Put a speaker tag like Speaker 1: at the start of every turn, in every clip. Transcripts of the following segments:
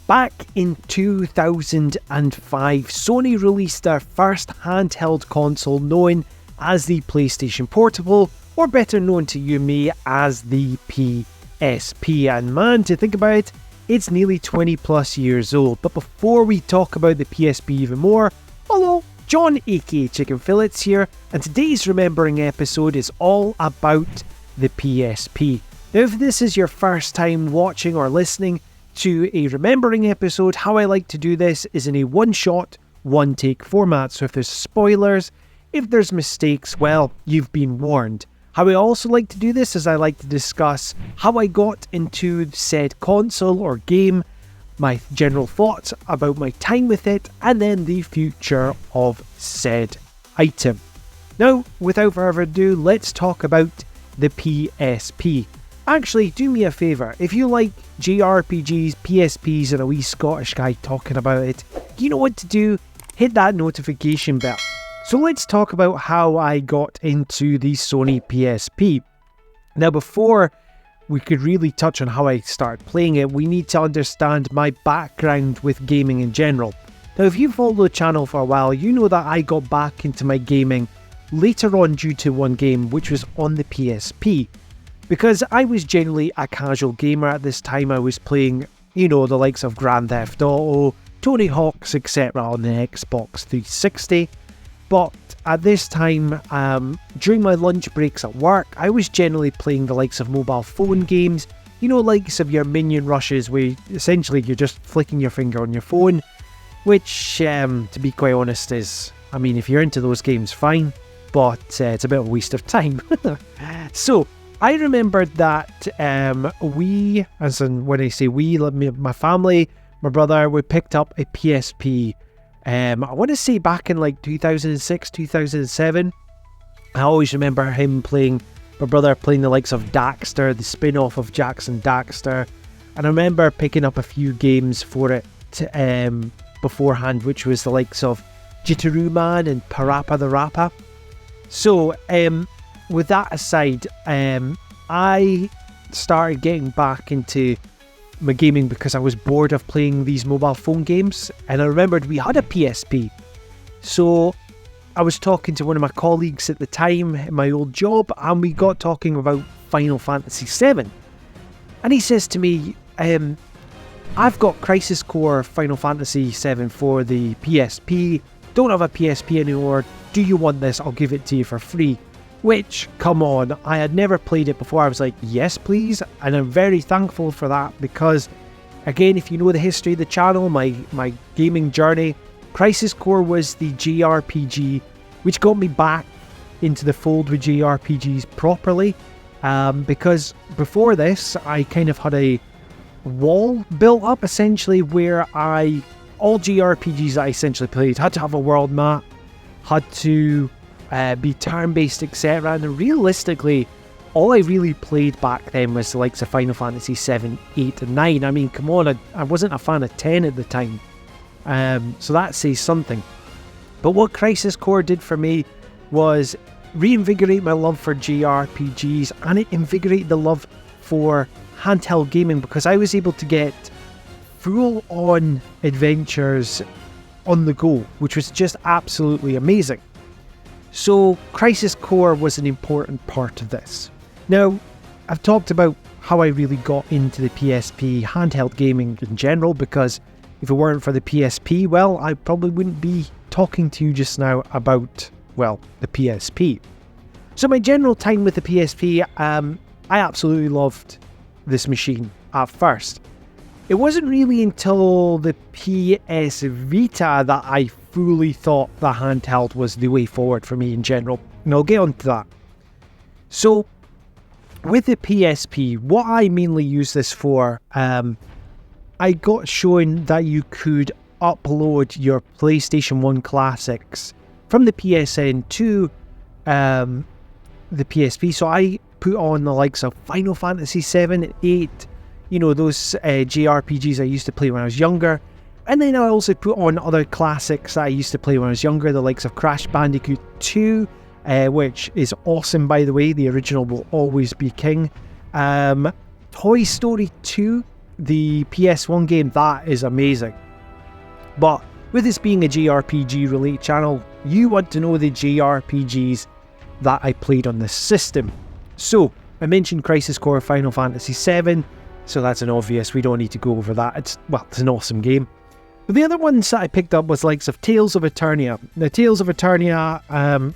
Speaker 1: Back in 2005, Sony released their first handheld console known as the PlayStation Portable, or better known to you and me as the PSP. And man, to think about it, it's nearly 20 plus years old. But before we talk about the PSP even more, hello, John aka Chicken Fillets here, and today's Remembering episode is all about the PSP. Now if this is your first time watching or listening to a Remembering episode, how I like to do this is in a one-shot, one-take format. So if there's spoilers, if there's mistakes, well, you've been warned. How I also like to do this is I like to discuss how I got into said console or game, my general thoughts about my time with it, and then the future of said item. Now, without further ado, let's talk about the PSP. Actually, do me a favour, if you like JRPGs, PSPs and a wee Scottish guy talking about it, you know what to do, hit that notification bell. So let's talk about how I got into the Sony PSP. Now before we could really touch on how I started playing it, we need to understand my background with gaming in general. Now if you follow the channel for a while, you know that I got back into my gaming later on due to one game which was on the PSP. Because I was generally a casual gamer at this time, I was playing, the likes of Grand Theft Auto, Tony Hawk's, etc. on the Xbox 360. But at this time, during my lunch breaks at work, I was generally playing the likes of mobile phone games, likes of your minion rushes where essentially you're just flicking your finger on your phone, which, to be quite honest, is, if you're into those games, fine, but it's a bit of a waste of time. So, I remembered that we, as in when I say we, my family, my brother, we picked up a PSP. I want to say back in like 2006, 2007. I always remember my brother playing the likes of Daxter, the spin-off of Jackson Daxter. And I remember picking up a few games for it beforehand, which was the likes of Jitteru Man and Parappa the Rapper. So, with that aside, I started getting back into my gaming because I was bored of playing these mobile phone games, and I remembered we had a PSP. So I was talking to one of my colleagues at the time in my old job, and we got talking about Final Fantasy VII. And he says to me, I've got Crisis Core Final Fantasy VII for the PSP, don't have a PSP anymore, do you want this? I'll give it to you for free. Which, come on, I had never played it before. I was like, yes please, and I'm very thankful for that because, again, if you know the history of the channel, my gaming journey, Crisis Core was the JRPG which got me back into the fold with JRPGs properly, because before this I kind of had a wall built up essentially where all JRPGs I essentially played had to have a world map, had to be turn-based, etc. And realistically, all I really played back then was the likes of Final Fantasy 7, 8 and 9. Come on, I wasn't a fan of 10 at the time. So that says something. But what Crisis Core did for me was reinvigorate my love for JRPGs, and it invigorated the love for handheld gaming because I was able to get full-on adventures on the go, which was just absolutely amazing. So Crisis Core was an important part of this. Now, I've talked about how I really got into the PSP handheld gaming in general, because if it weren't for the PSP, well, I probably wouldn't be talking to you just now about, well, the PSP. So my general time with the PSP, I absolutely loved this machine at first. It wasn't really until the PS Vita that I fully thought the handheld was the way forward for me in general, and I'll get on to that. So, with the PSP, what I mainly use this for, I got shown that you could upload your PlayStation 1 classics from the PSN to the PSP, so I put on the likes of Final Fantasy 7, 8, those JRPGs I used to play when I was younger. And then I also put on other classics that I used to play when I was younger, the likes of Crash Bandicoot 2, which is awesome, by the way. The original will always be king. Toy Story 2, the PS1 game, that is amazing. But with this being a JRPG related channel, you want to know the JRPGs that I played on this system. So I mentioned Crisis Core Final Fantasy VII, so that's an obvious, we don't need to go over that. It's an awesome game. But the other ones that I picked up was likes of Tales of Eternia. Now Tales of Eternia,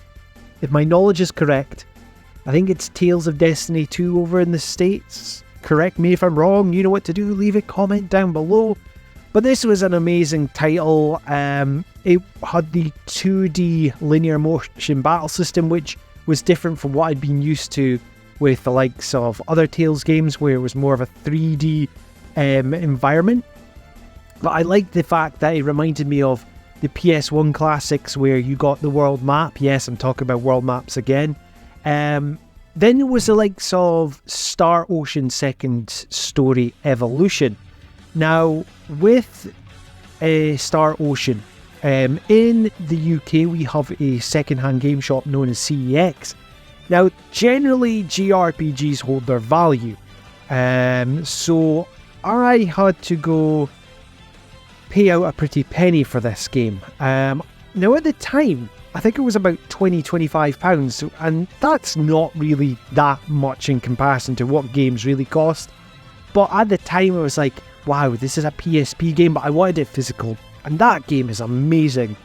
Speaker 1: if my knowledge is correct, I think it's Tales of Destiny 2 over in the States. Correct me if I'm wrong, you know what to do, leave a comment down below. But this was an amazing title. It had the 2D linear motion battle system, which was different from what I'd been used to with the likes of other Tales games, where it was more of a 3D environment. But I liked the fact that it reminded me of the PS1 classics, where you got the world map. Yes, I'm talking about world maps again. Then there was the likes of Star Ocean Second Story Evolution. Now, with Star Ocean, in the UK we have a second-hand game shop known as CEX. Now, generally JRPGs hold their value, so I had to go pay out a pretty penny for this game. Now at the time, I think it was about £20-25, and that's not really that much in comparison to what games really cost. But at the time I was like, wow, this is a PSP game, but I wanted it physical, and that game is amazing.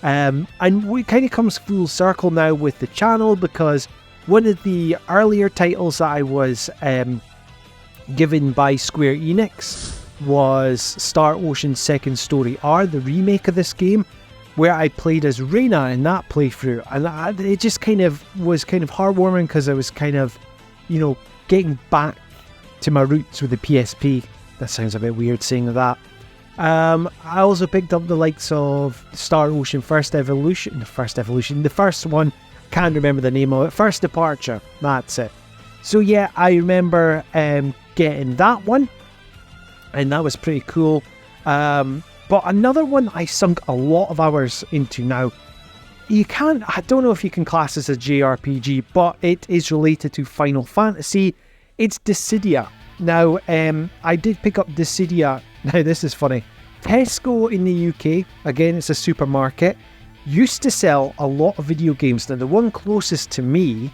Speaker 1: And it kind of comes full circle now with the channel, because one of the earlier titles that I was given by Square Enix was Star Ocean Second Story R, the remake of this game, where I played as Reina in that playthrough, and it just kind of was kind of heartwarming, because I was kind of, you know, getting back to my roots with the PSP. That sounds a bit weird saying that. I also picked up the likes of Star Ocean the first one, can't remember the name of it, First Departure, that's it. So yeah, I remember getting that one, and that was pretty cool. But another one I sunk a lot of hours into now, I don't know if you can class this as JRPG, but it is related to Final Fantasy. It's Dissidia. Now, I did pick up Dissidia. Now, this is funny. Tesco in the UK, again, it's a supermarket, used to sell a lot of video games. Now, the one closest to me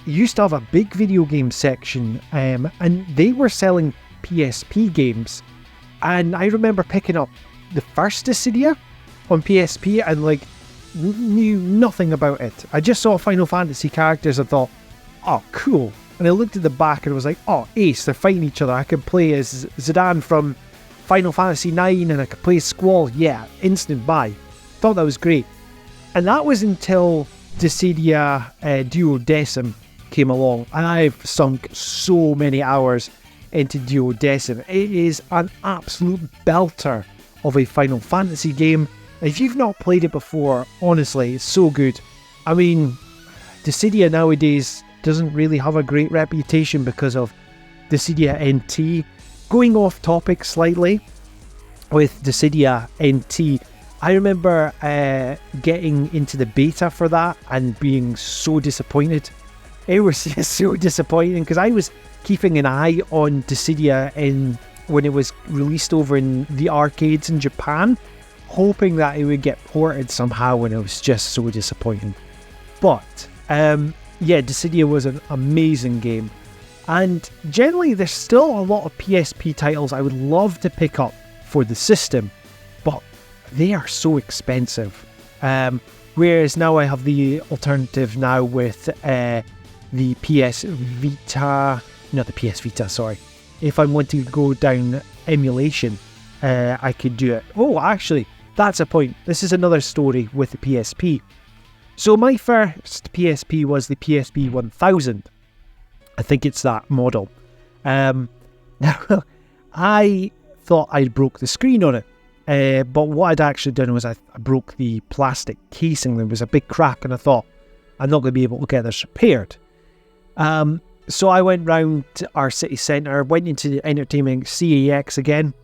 Speaker 1: used to have a big video game section, and they were selling PSP games. And I remember picking up the first Dissidia on PSP and like knew nothing about it. I just saw Final Fantasy characters and thought, oh, cool. And I looked at the back and I was like, oh, ace, they're fighting each other. I could play as Zidane from Final Fantasy 9 and I could play Squall. Yeah, instant buy. Thought that was great. And that was until Dissidia Duodecim came along, and I've sunk so many hours into Duodecim. It is an absolute belter of a Final Fantasy game. If you've not played it before, honestly, it's so good. I mean, Dissidia nowadays doesn't really have a great reputation because of Dissidia NT. Going off topic slightly with Dissidia NT, I remember getting into the beta for that and being so disappointed. It was just so disappointing because I was keeping an eye on Dissidia when it was released over in the arcades in Japan, hoping that it would get ported somehow, and it was just so disappointing. But yeah, Dissidia was an amazing game, and generally there's still a lot of PSP titles I would love to pick up for the system, but they are so expensive. Whereas now I have the alternative now with the PS Vita, not the PS Vita, sorry. If I want to go down emulation, I could do it. Oh, actually, that's a point. This is another story with the PSP. So my first PSP was the PSP 1000. I think it's that model. Now, I thought I'd broke the screen on it. But what I'd actually done was I broke the plastic casing. There was a big crack, and I thought, I'm not going to be able to get this repaired. So I went round to our city centre, went into the entertainment CEX again,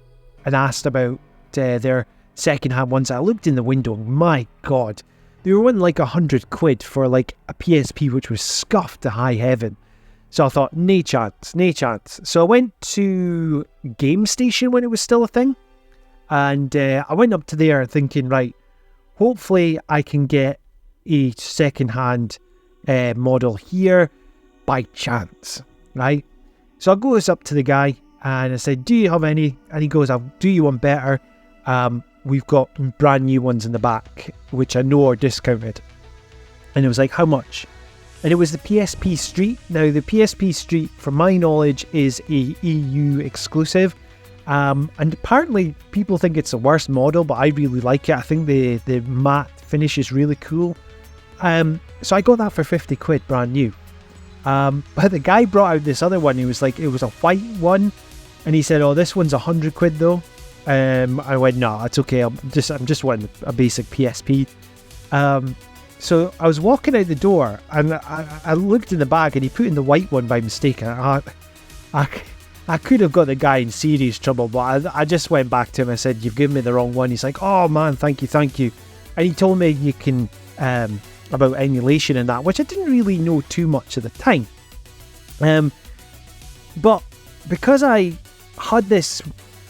Speaker 1: and asked about their second-hand ones. I looked in the window, and my God, they were wanting like £100 for like a PSP which was scuffed to high heaven. So I thought, nay chance. So I went to Game Station when it was still a thing. And I went up to there thinking, right, hopefully I can get a second-hand model here by chance, right? So I goes up to the guy and I said, do you have any? And he goes, I'll do you one better. We've got brand new ones in the back, which I know are discounted. And it was like, how much? And it was the PSP Street. Now, the PSP Street, from my knowledge, is a EU exclusive. And apparently people think it's the worst model, but I really like it. I think the matte finish is really cool. So I got that for 50 quid, brand new. But the guy brought out this other one. He was like, it was a white one. And he said, oh, this one's 100 quid though. I went, no, it's okay. I'm just wanting a basic PSP. So I was walking out the door and I looked in the bag and he put in the white one by mistake. And I could have got the guy in serious trouble, but I just went back to him and said, you've given me the wrong one. He's like, oh man, thank you. And he told me you can, about emulation and that, which I didn't really know too much at the time. But because I had this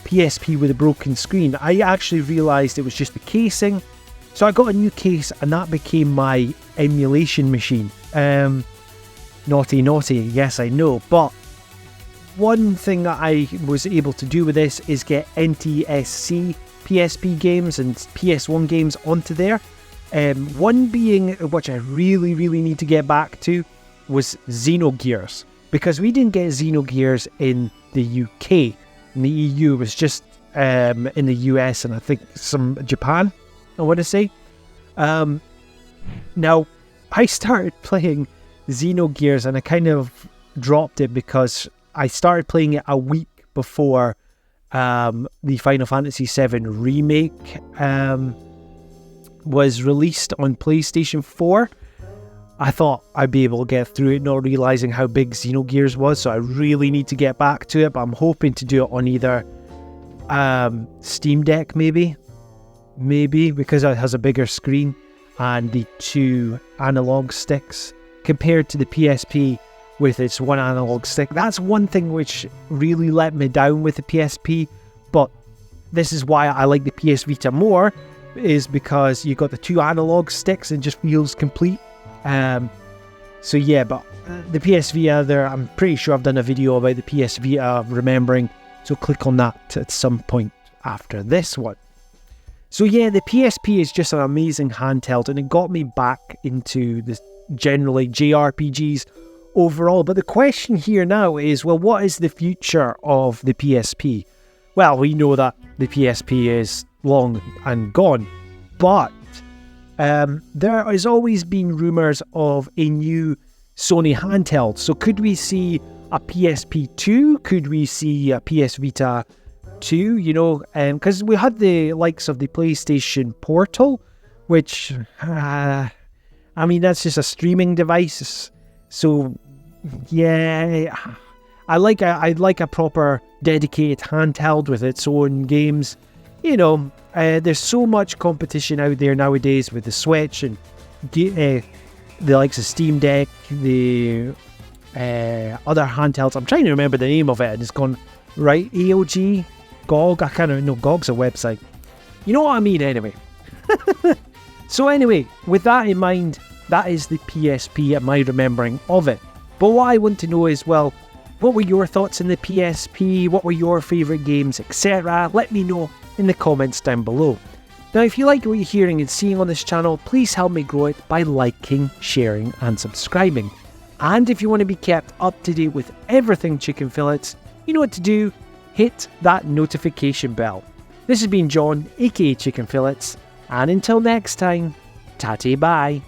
Speaker 1: PSP with a broken screen, I actually realised it was just the casing. So I got a new case and that became my emulation machine. Naughty, yes I know, but one thing that I was able to do with this is get NTSC PSP games and PS1 games onto there. One being, which I really need to get back to, was Xenogears. Because we didn't get Xenogears in the UK. In the EU, it was just in the US and I think some Japan, I want to say. Now, I started playing Xenogears and I kind of dropped it because I started playing it a week before the Final Fantasy VII Remake was released on PlayStation 4. I thought I'd be able to get through it, not realising how big Xenogears was, so I really need to get back to it, but I'm hoping to do it on either Steam Deck maybe, because it has a bigger screen and the 2 analog sticks compared to the PSP with its 1 analog stick. That's one thing which really let me down with the PSP, but this is why I like the PS Vita more, is because you got the 2 analog sticks and it just feels complete. So yeah, but the PS Vita there, I'm pretty sure I've done a video about the PS Vita remembering, so click on that at some point after this one. So yeah, the PSP is just an amazing handheld and it got me back into the generally JRPGs overall. But the question here now is, well, what is the future of the PSP? Well, we know that the PSP is long and gone, but there has always been rumours of a new Sony handheld. So could we see a PSP 2? Could we see a PS Vita 2? You know, because we had the likes of the PlayStation Portal, which, I mean, that's just a streaming device. So, yeah, I'd like a proper dedicated handheld with its own games. You know, there's so much competition out there nowadays with the Switch and the likes of Steam Deck, the other handhelds. I'm trying to remember the name of it and it's gone, right, AOG, GOG, I can't remember, no, GOG's a website. You know what I mean anyway. So anyway, with that in mind, that is the PSP and my remembering of it. But what I want to know is, well, what were your thoughts on the PSP? What were your favourite games, etc.? Let me know in the comments down below. Now, if you like what you're hearing and seeing on this channel, please help me grow it by liking, sharing and subscribing. And if you want to be kept up to date with everything Chicken Fillets, you know what to do, hit that notification bell. This has been John, aka Chicken Fillets, and until next time, tatty bye.